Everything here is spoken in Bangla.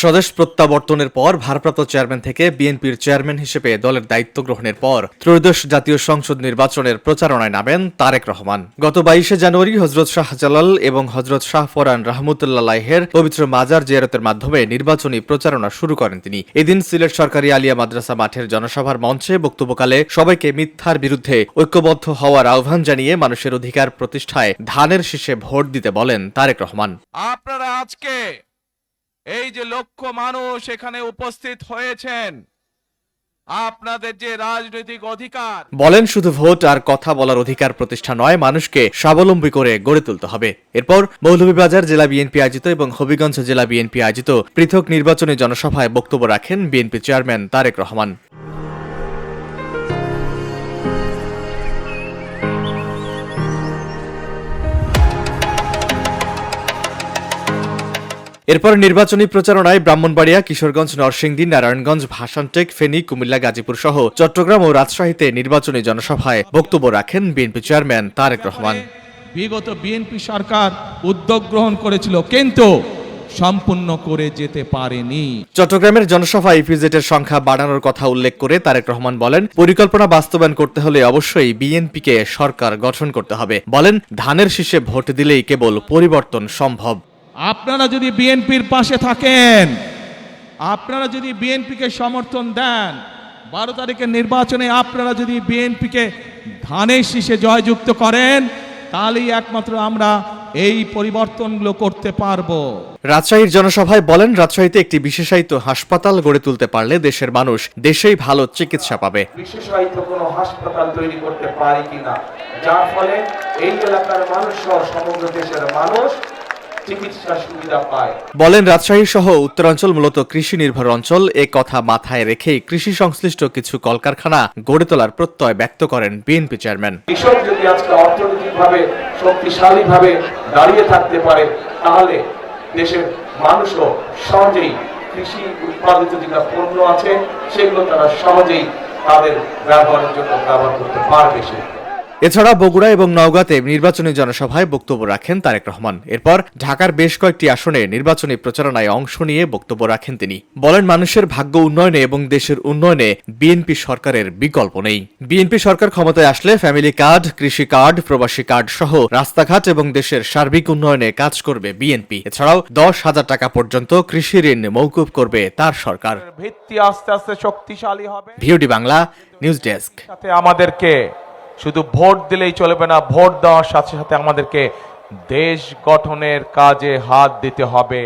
স্বদেশ প্রত্যাবর্তনের পর ভারপ্রাপ্ত চেয়ারম্যান থেকে বিএনপির চেয়ারম্যান হিসেবে দলের দায়িত্ব গ্রহণের পর ত্রয়োদশ জাতীয় সংসদ নির্বাচনের প্রচারণায় নামেন তারেক রহমান। গত 22শে জানুয়ারি হযরত শাহজালাল এবং হযরত শাহ ফরান রাহমাতুল্লাহির পবিত্র মাজার জিয়ারতের মাধ্যমে নির্বাচনী প্রচারণা শুরু করেন তিনি। এদিন সিলেট সরকারি আলিয়া মাদ্রাসা মাঠের জনসভার মঞ্চে বক্তব্যকালে সবাইকে মিথ্যার বিরুদ্ধে ঐক্যবদ্ধ হওয়ার আহ্বান জানিয়ে মানুষের অধিকার প্রতিষ্ঠায় ধানের শীষে ভোট দিতে বলেন তারেক রহমান। আপনারা আজকে এই যে লক্ষ মানুষ এখানে উপস্থিত হয়েছেন, আপনাদের যে রাজনৈতিক অধিকার বলেন, শুধু ভোট আর কথা বলার অধিকার প্রতিষ্ঠা নয়, মানুষকে স্বাবলম্বী করে গড়ে তুলতে হবে। এরপর মৌলভীবাজার জেলা বিএনপি আয়োজিত এবং হবিগঞ্জ জেলা বিএনপি আয়োজিত পৃথক নির্বাচনী জনসভায় বক্তব্য রাখেন বিএনপি চেয়ারম্যান তারেক রহমান। এরপর নির্বাচনী প্রচারণায় ব্রাহ্মণবাড়িয়া, কিশোরগঞ্জ, নরসিংদী, নারায়ণগঞ্জ, ভাসানটেক, ফেনী, কুমিল্লা, গাজীপুর সহ চট্টগ্রাম ও রাজশাহীতে নির্বাচনী জনসভায় বক্তব্য রাখেন বিএনপি চেয়ারম্যান তারেক রহমান। বিগত বিএনপি সরকার উদ্যোগ গ্রহণ করেছিল, কিন্তু সম্পূর্ণ করে যেতে পারেনি। চট্টগ্রামের জনসভায় ইপিজেডের সংখ্যা বাড়ানোর কথা উল্লেখ করে তারেক রহমান বলেন, পরিকল্পনা বাস্তবায়ন করতে হলে অবশ্যই বিএনপিকে সরকার গঠন করতে হবে। বলেন, ধানের শীষে ভোট দিলেই কেবল পরিবর্তন সম্ভব। আপনারা যদি বিএনপির পাশে থাকেন, আপনারা যদি বিএনপিকে সমর্থন দেন, 12 তারিখের নির্বাচনে আপনারা যদি বিএনপিকে ধানের শীষে জয়যুক্ত করেন, তাহলেই একমাত্র আমরা এই পরিবর্তনগুলো করতে পারবো। রাজশাহীর জনসভায় বলেন, রাজশাহীতে একটি বিশেষায়িত হাসপাতাল গড়ে তুলতে পারলে দেশের মানুষ দেশেই ভালো চিকিৎসা পাবে। বিশেষায়িত কোনো হাসপাতাল তৈরি করতে পারি কিনা, যার ফলে এই এলাকার মানুষ সহ সমগ্র দেশের মানুষ চিকিৎসা সুবিধা পায়। বলেন, রাজশাহী সহ উত্তরাঞ্চল মূলত কৃষি নির্ভর অঞ্চল। এ কথা মাথায় রেখেই কৃষি সংশ্লিষ্ট কিছু কলকারখানা গড়ে তোলার প্রত্যয় ব্যক্ত করেন বিএনপি চেয়ারম্যান। কৃষক যদি আজকে অর্থনৈতিকভাবে শক্তিশালীভাবে দাঁড়িয়ে থাকতে পারে, তাহলে দেশের মানুষও সহজেই কৃষি উৎপাদিত যে পণ্য আছে সেগুলো তারা সহজেই তাদের ব্যবহারের জন্য ব্যবহার করতে পারবে। এছাড়া বগুড়া এবং নওগাঁতে নির্বাচনী জনসভায় বক্তব্য রাখেন তারেক রহমান। এরপর ঢাকার বেশ কয়েকটি আসনে নির্বাচনী প্রচারণায় অংশ নিয়ে বক্তব্য রাখেন তিনি। বলেন, মানুষের ভাগ্য উন্নয়নে এবং দেশের উন্নয়নে বিএনপি সরকারের বিকল্প নেই। বিএনপি সরকার ক্ষমতায় আসলে ফ্যামিলি কার্ড, কৃষি কার্ড, প্রবাসী কার্ড সহ রাস্তাঘাট এবং দেশের সার্বিক উন্নয়নে কাজ করবে বিএনপি। এছাড়াও 10,000 টাকা পর্যন্ত কৃষি ঋণ মওকুফ করবে তার সরকার। ভিত্তি আস্তে আস্তে শক্তিশালী হবে। VOD Bangla news desk. সাথে আমাদেরকে শুধু ভোট দিলেই চলবে না, ভোট দেওয়ার সাথে সাথে আমাদেরকে দেশ গঠনের কাজে হাত দিতে হবে।